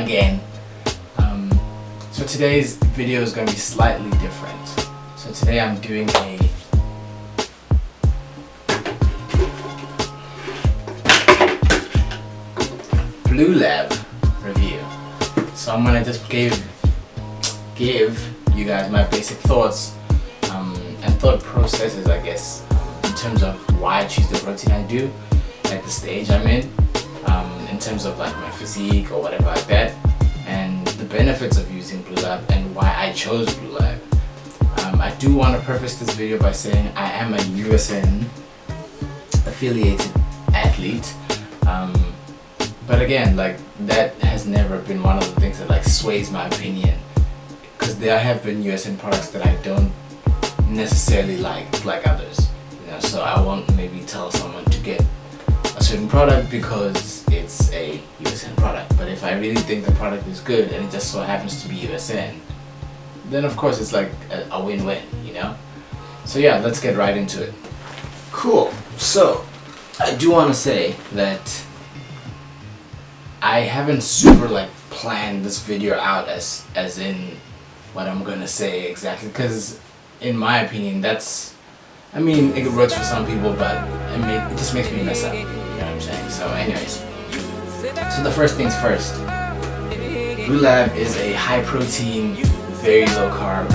again. So today's video is going to be slightly different. So today I'm doing a Blue Lab review. So I'm gonna just give you guys my basic thoughts and thought processes, I guess, in terms of why I choose the protein I do at the stage I'm in terms of like my physique or whatever like that, and the benefits of using Blue Lab and why I chose Blue Lab. I do want to preface this video by saying I am a USN affiliated athlete, but again, like, that has never been one of the things that like sways my opinion, because there have been USN products that I don't necessarily like others, you know. So I won't maybe tell someone to get a certain product because it's a USN product, but if I really think the product is good and it just so happens to be USN, then of course it's like a win-win, you know. So yeah, let's get right into it. Cool. So I do want to say that I haven't super like planned this video out as in what I'm gonna say exactly, because in my opinion that's, I mean, it works for some people, but it just makes me mess up, you know what I'm saying? So anyways, so the first things first, Blue Lab is a high protein, very low carb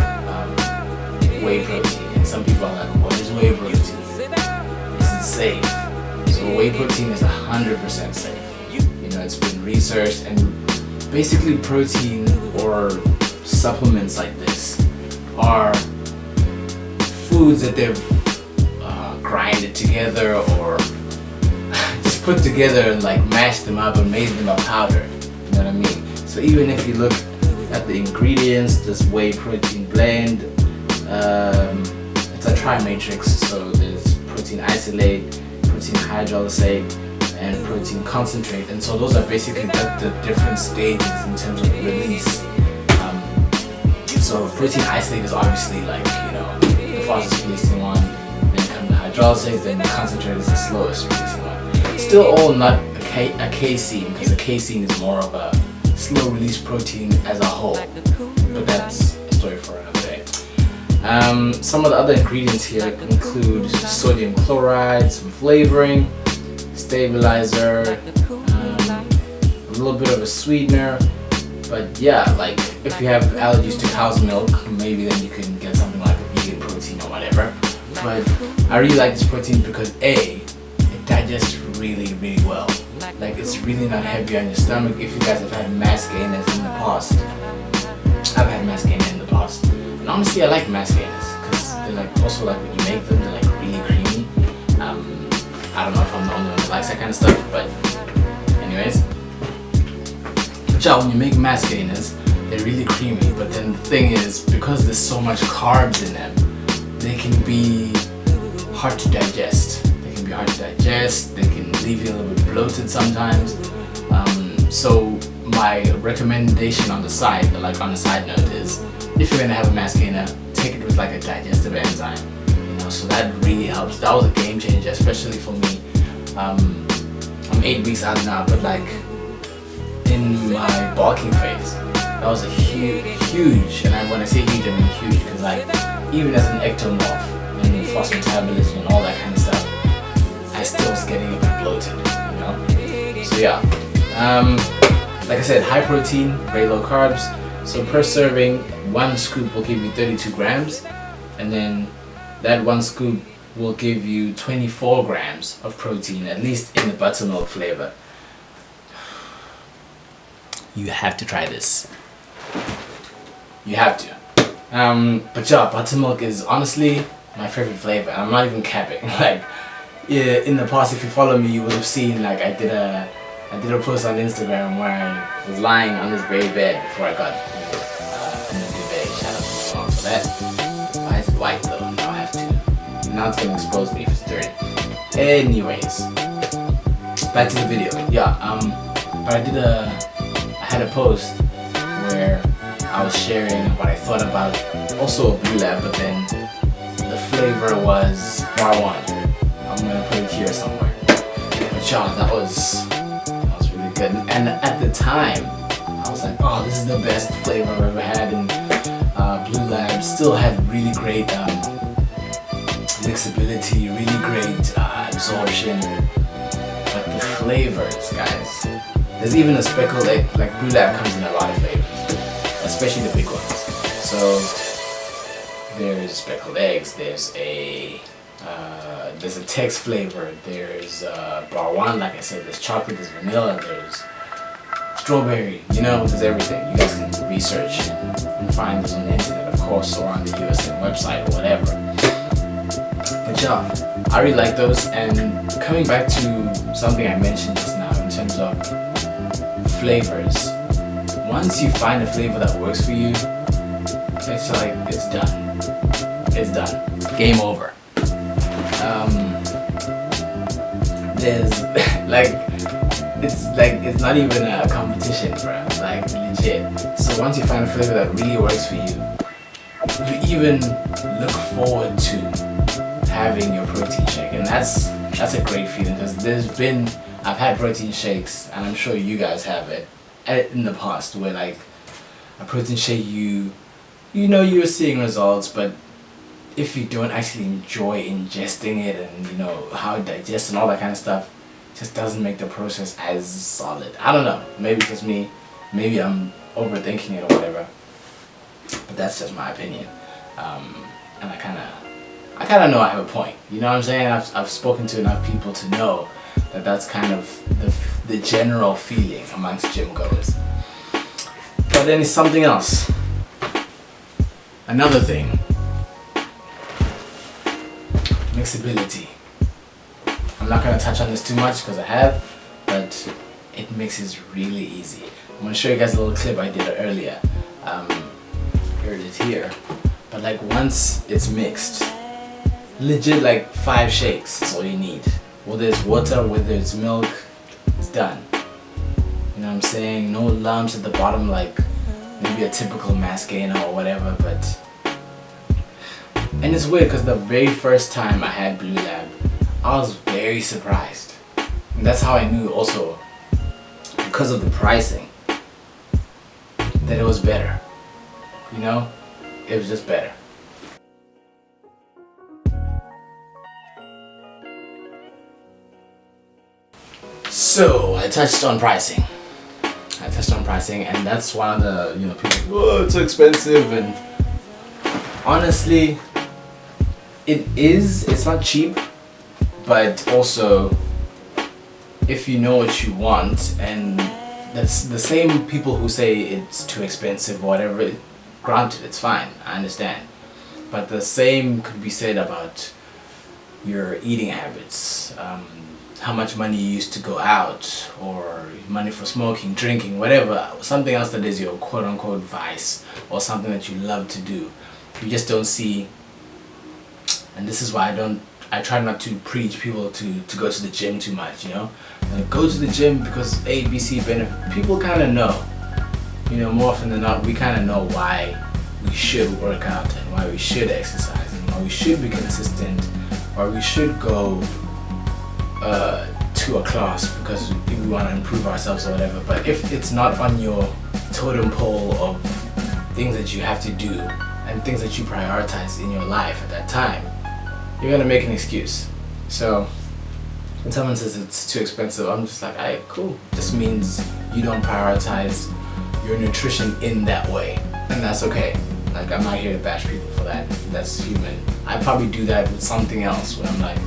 whey protein, and some people are like, what is whey protein? Is it safe? So whey protein is 100% safe. You know, it's been researched, and basically protein or supplements like this are foods that they've grinded together or just put together and like mashed them up and made them a powder, you know what I mean? So even if you look at the ingredients, this whey protein blend, it's a tri-matrix, so there's protein isolate, protein hydrolysate, and protein concentrate, and so those are basically the different stages in terms of release. So protein isolate is obviously like, you know, the fastest releasing one, then comes the hydrolysate, then the concentrate is the slowest releasing one. Still all not a casein, because the casein is more of a slow release protein as a whole, but that's a story for another day. Some of the other ingredients here include sodium chloride, some flavoring, stabilizer, a little bit of a sweetener. But yeah, like if you have allergies to cow's milk, maybe then you can get something like a vegan protein or whatever. But I really like this protein because A, it digests really well. Like, it's really not heavy on your stomach. If you guys have had mass gainers in the past, I've had mass gainers in the past, and honestly I like mass gainers because they're like, also like when you make them, they're like really creamy. I don't know if I'm the only one that likes that kind of stuff, but anyways. But yeah, when you make mass gainers, they're really creamy, but then the thing is, because there's so much carbs in them, they can be hard to digest. They can leave you a little bit bloated sometimes. So my recommendation on the side, like on a side note, is if you're gonna have a mass gainer, take it with like a digestive enzyme. So that really helps. That was a game changer, especially for me. I'm 8 weeks out now, but like in my bulking phase, that was a huge, and when I say huge, I mean huge, because like even as an ectomorph and fast metabolism and all that kind of stuff, I still was getting a bit bloated, you know. So yeah, like I said, high protein, very low carbs. So per serving, 1 scoop will give you 32 grams, and then that 1 scoop will give you 24 grams of protein, at least in the buttermilk flavor. You have to try this. You have to. But yeah, buttermilk is honestly my favorite flavor, and I'm not even capping. Like, yeah, in the past, if you follow me, you would have seen like I did a post on Instagram where I was lying on this very bed before I got in the duvet. Shout out to my mom for that. Why is it white though? Now I have to. Now it's gonna expose me if it's dirty. Anyways, back to the video. Yeah, but I had a post where I was sharing what I thought about also a Blue Lab, but then the flavor was marijuana. I'm gonna put it here somewhere. But y'all, that was really good. And at the time, I was like, oh, this is the best flavor I've ever had. And Blue Lab still had really great mixability, really great absorption. But the flavors, guys, there's even a speckled egg. Like Blue Lab comes in a lot of flavors, especially the big ones. So there's speckled eggs, there's a text flavor, there's bar one, like I said, there's chocolate, there's vanilla, there's strawberry, you know, there's everything. You guys can research and find this on the internet, of course, or on the USN website or whatever. But yeah, I really like those. And coming back to something I mentioned just now in terms of flavors, once you find a flavor that works for you, it's like, it's done. It's done. Game over. There's it's not even a competition, bro. Like legit. So once you find a flavor that really works for you, you even look forward to having your protein shake, and that's a great feeling, because I've had protein shakes, and I'm sure you guys have it in the past, where like a protein shake, you know you're seeing results, but if you don't actually enjoy ingesting it and you know how it digests and all that kind of stuff, it just doesn't make the process as solid. I don't know, maybe it's just me, maybe I'm overthinking it or whatever, but that's just my opinion. And I kind of know I have a point, you know what I'm saying? I've spoken to enough people to know that that's kind of the general feeling amongst gym goers. But then it's something else, another thing. Mixability. I'm not going to touch on this too much because I have, but it mixes really easy. I'm going to show you guys a little clip I did earlier. Here it is here. But like once it's mixed, legit like 5 shakes is all you need. Whether it's water, whether it's milk, it's done. You know what I'm saying? No lumps at the bottom like maybe a typical mass gainer or whatever, but and it's weird because the very first time I had Blue Lab, I was very surprised. And that's how I knew also, because of the pricing, that it was better. You know? It was just better. So, I touched on pricing. And that's one of the, you know, people, oh, it's so expensive, and honestly, it's not cheap, but also if you know what you want, and that's the same people who say it's too expensive or whatever, granted, it's fine, I understand, but the same could be said about your eating habits, how much money you used to go out, or money for smoking, drinking, whatever, something else that is your quote-unquote vice, or something that you love to do. You just don't see. And this is why I try not to preach people to go to the gym too much, you know? Like, go to the gym because A, B, C benefit. People kind of know, you know, more often than not, we kind of know why we should work out and why we should exercise and why we should be consistent, or we should go to a class because we want to improve ourselves or whatever. But if it's not on your totem pole of things that you have to do and things that you prioritize in your life at that time, you're gonna make an excuse. So when someone says it's too expensive, I'm just like, alright, cool. This means you don't prioritize your nutrition in that way, and that's okay. Like, I'm not here to bash people for that. That's human. I probably do that with something else when I'm like,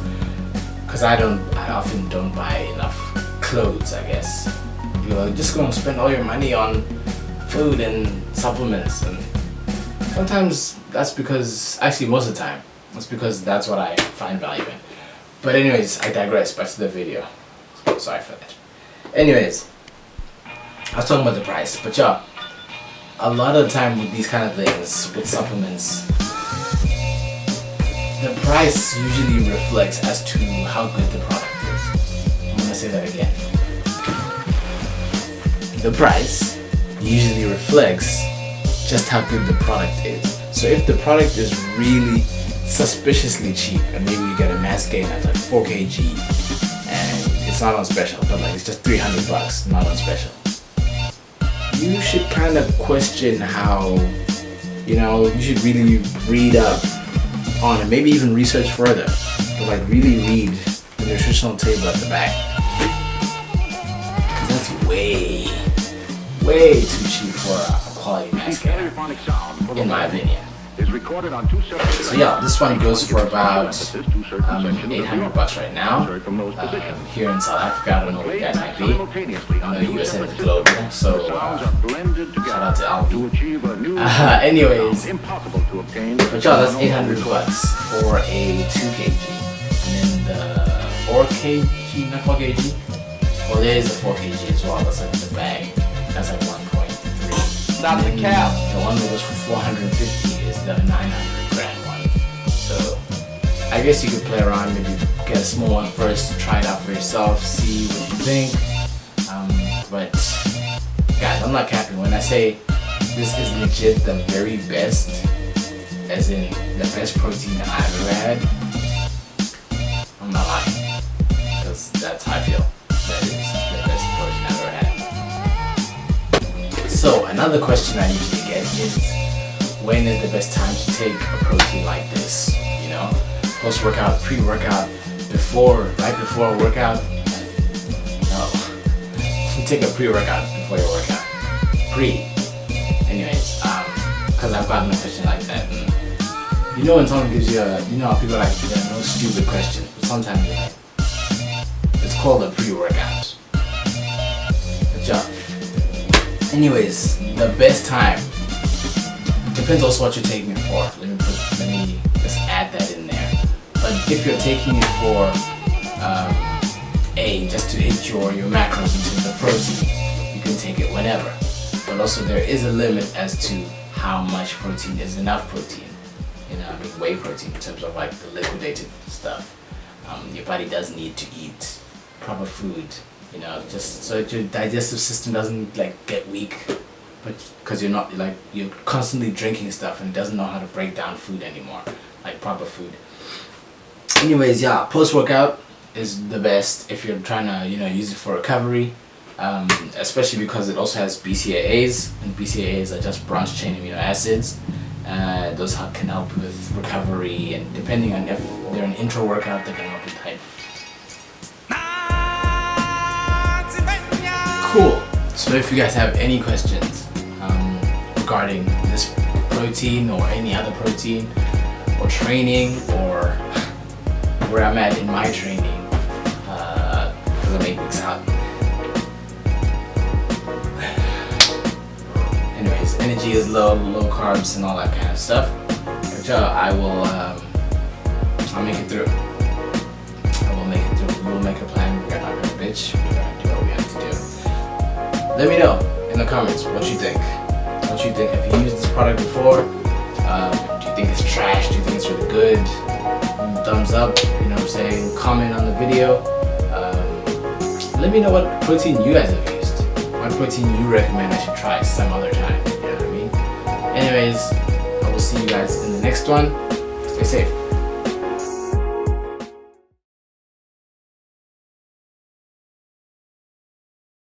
because I often don't buy enough clothes, I guess. You're like, just gonna spend all your money on food and supplements, and sometimes that's because, actually most of the time, it's because that's what I find value in. But anyways, I digress, back to the video. Sorry for that. Anyways, I was talking about the price, but yeah, a lot of the time with these kind of things, with supplements, the price usually reflects as to how good the product is. I'm gonna say that again. The price usually reflects just how good the product is. So if the product is really suspiciously cheap, and maybe you get a mass gain at like 4 kg and it's not on special, but like it's just $300, not on special, you should kind of question how, you know, you should really read up on it, maybe even research further, but like really read the nutritional table at the back. That's way too cheap for a quality mass scanner, in my opinion. So yeah, this one goes for about $800 right now. Here in South Africa, I don't know where you guys might be. I know US is global, so shout out to Alvi. Anyways, but yeah, that's $800 for a 2 kg. And then the 4 kg, not 4 kg. Well, there is a 4 kg as well. That's like the bag. That's like 1.3. Stop the cap. The one that goes for 450 is the 900 gram one. So I guess you could play around, maybe get a small one first, try it out for yourself, see what you think. But guys, I'm not capping when I say this is legit the very best, as in the best protein that I've ever had. I'm not lying, because that's how I feel. That is the best protein I've ever had. So another question I usually get is, when is the best time to take a protein like this? You know, post-workout, pre-workout, right before a workout? No. You take a pre-workout before your workout. Anyways, because I've gotten a question like that. And you know when someone gives you a, you know how people are like, there are no stupid questions, but sometimes you're like, it's called a pre-workout. Good job. Anyways, the best time depends also what you're taking it for. Let me just add that in there. But if you're taking it for just to hit your macros in terms of protein, you can take it whenever. But also there is a limit as to how much protein is enough protein. You know, I mean whey protein in terms of like the liquidated stuff. Your body does need to eat proper food, you know, just so that your digestive system doesn't like get weak. But because you're constantly drinking stuff and it doesn't know how to break down food anymore, like proper food. Anyways, yeah, post-workout is the best if you're trying to, you know, use it for recovery, especially because it also has BCAAs, and BCAAs are just branched chain amino acids. Those can help with recovery, and depending on if they're an intro workout, they can help with height. Cool. So if you guys have any questions regarding this protein or any other protein or training or where I'm at in my training, because I make weeks out. Anyways, energy is low carbs and all that kind of stuff. But I'll make it through. I will make it through. We will make a plan. We're not gonna bitch. We're gonna do what we have to do. Let me know in the comments what you think. What you think? Have you used this product before? Do you think it's trash? Do you think it's really good? Thumbs up, you know what I'm saying? Comment on the video. Let me know what protein you guys have used. What protein you recommend I should try some other time. You know what I mean? Anyways, I will see you guys in the next one. Stay safe.